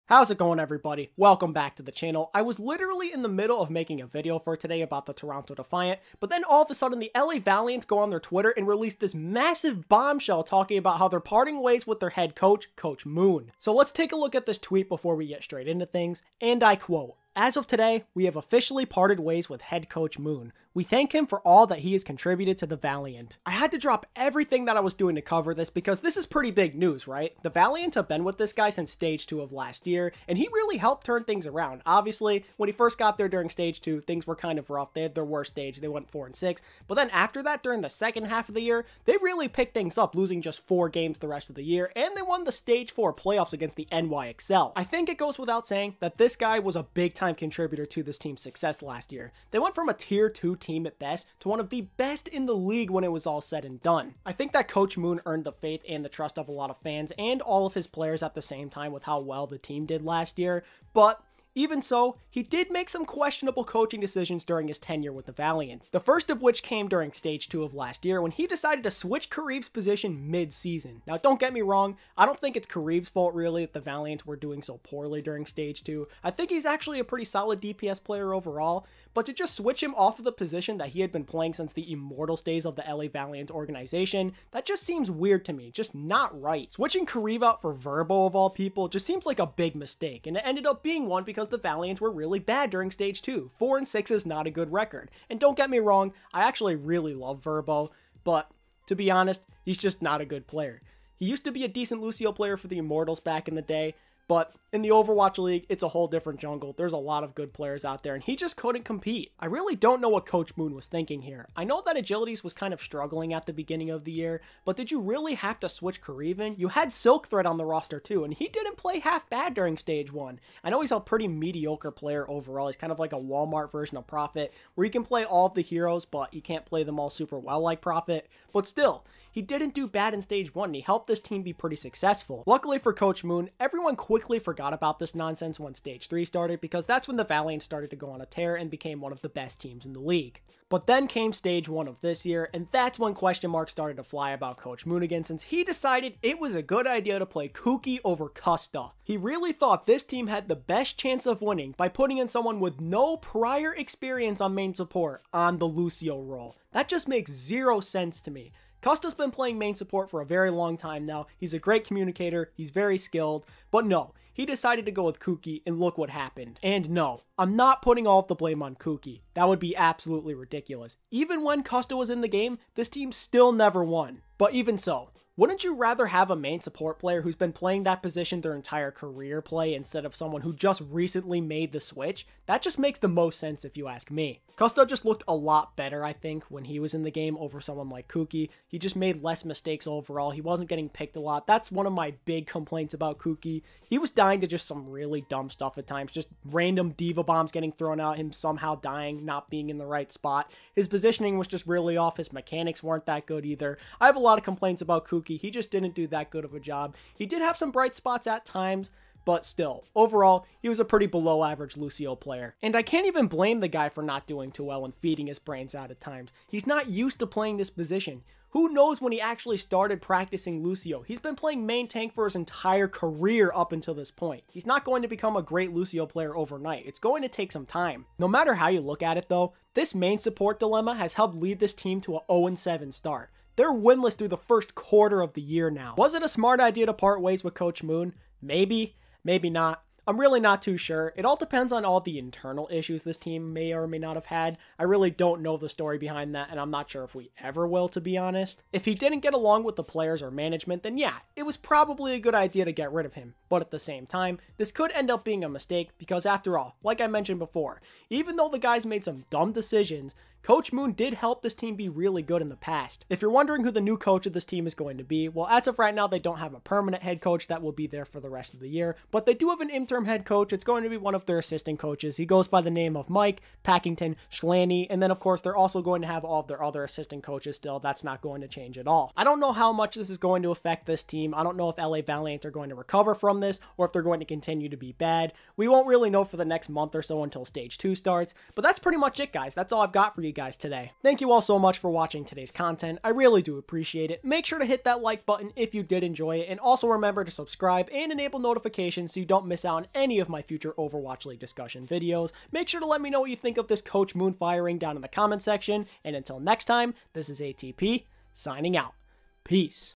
How's it going, everybody? Welcome back to the channel. I was literally in the middle of making a video for today about the Toronto Defiant, but then all of a sudden the LA Valiant go on their Twitter and release this massive bombshell talking about how they're parting ways with their head coach, Coach Moon. So let's take a look at this tweet before we get straight into things, and I quote, "As of today, we have officially parted ways with head coach Moon. We thank him for all that he has contributed to the Valiant." I had to drop everything that I was doing to cover this because this is pretty big news, right? The Valiant have been with this guy since Stage 2 of last year, and he really helped turn things around. Obviously, when he first got there during Stage 2, things were kind of rough. They had their worst stage. They went 4-6. But then after that, during the second half of the year, they really picked things up, losing just 4 games the rest of the year, and they won the Stage 4 playoffs against the NYXL. I think it goes without saying that this guy was a big-time contributor to this team's success last year. They went from a Tier 2 team at best to one of the best in the league when it was all said and done. I think that Coach Moon earned the faith and the trust of a lot of fans and all of his players at the same time with how well the team did last year, but even so, he did make some questionable coaching decisions during his tenure with the Valiant. The first of which came during Stage 2 of last year when he decided to switch Kariv's position mid-season. Now, don't get me wrong, I don't think it's Kariv's fault really that the Valiant were doing so poorly during Stage 2. I think he's actually a pretty solid DPS player overall, but to just switch him off of the position that he had been playing since the Immortals days of the LA Valiant organization, that just seems weird to me, just not right. Switching Kariv out for Verbo of all people just seems like a big mistake, and it ended up being one because the Valiant were really bad during Stage 2. 4-6 is not a good record. And don't get me wrong, I actually really love Verbo, but to be honest, he's just not a good player. He used to be a decent Lucio player for the Immortals back in the day, but in the Overwatch League, it's a whole different jungle. There's a lot of good players out there, and he just couldn't compete. I really don't know what Coach Moon was thinking here. I know that Agilities was kind of struggling at the beginning of the year, but did you really have to switch Karivan? You had Silk Thread on the roster too, and he didn't play half bad during Stage 1. I know he's a pretty mediocre player overall. He's kind of like a Walmart version of Prophet, where he can play all of the heroes, but he can't play them all super well like Prophet. But still, he didn't do bad in Stage 1, and he helped this team be pretty successful. Luckily for Coach Moon, everyone quickly forgot about this nonsense when Stage 3 started, because that's when the Valiant started to go on a tear and became one of the best teams in the league. But then came Stage 1 of this year, and that's when question marks started to fly about Coach Moon again, since he decided it was a good idea to play Kuki over Custa. He really thought this team had the best chance of winning by putting in someone with no prior experience on main support on the Lucio role. That just makes zero sense to me. Custa's been playing main support for a very long time now. He's a great communicator, he's very skilled, but no, he decided to go with Kuki, and look what happened. And no, I'm not putting all of the blame on Kuki. That would be absolutely ridiculous. Even when Custa was in the game, this team still never won. But even so, wouldn't you rather have a main support player who's been playing that position their entire career play instead of someone who just recently made the switch? That just makes the most sense if you ask me. Custa just looked a lot better, I think, when he was in the game over someone like Kuki. He just made less mistakes overall. He wasn't getting picked a lot. That's one of my big complaints about Kuki. He was dying to just some really dumb stuff at times. Just random diva bombs getting thrown out, him somehow dying, not being in the right spot. His positioning was just really off. His mechanics weren't that good either. I have a lot of complaints about Kuki. He just didn't do that good of a job. He did have some bright spots at times, but still, overall, he was a pretty below average Lucio player. And I can't even blame the guy for not doing too well and feeding his brains out at times. He's not used to playing this position. Who knows when he actually started practicing Lucio? He's been playing main tank for his entire career up until this point. He's not going to become a great Lucio player overnight. It's going to take some time. No matter how you look at it though, this main support dilemma has helped lead this team to a 0-7 start. They're winless through the first quarter of the year now. Was it a smart idea to part ways with Coach Moon? Maybe, maybe not. I'm really not too sure. It all depends on all the internal issues this team may or may not have had. I really don't know the story behind that, and I'm not sure if we ever will, to be honest. If he didn't get along with the players or management, then yeah, it was probably a good idea to get rid of him. But at the same time, this could end up being a mistake because after all, like I mentioned before, even though the guys made some dumb decisions, Coach Moon did help this team be really good in the past. If you're wondering who the new coach of this team is going to be, well, as of right now, they don't have a permanent head coach that will be there for the rest of the year, but they do have an interim head coach. It's going to be one of their assistant coaches. He goes by the name of Mike Packington Schlany, and then of course, they're also going to have all of their other assistant coaches still. That's not going to change at all. I don't know how much this is going to affect this team. I don't know if LA Valiant are going to recover from this or if they're going to continue to be bad. We won't really know for the next month or so until Stage 2 starts, but that's pretty much it, guys. That's all I've got for you guys. guys today. Thank you all so much for watching today's content. I really do appreciate it. Make sure to hit that like button if you did enjoy it, and also remember to subscribe and enable notifications so you don't miss out on any of my future Overwatch League discussion videos. Make sure to let me know what you think of this Coach Moon firing down in the comment section, and until next time, this is ATP, signing out. Peace.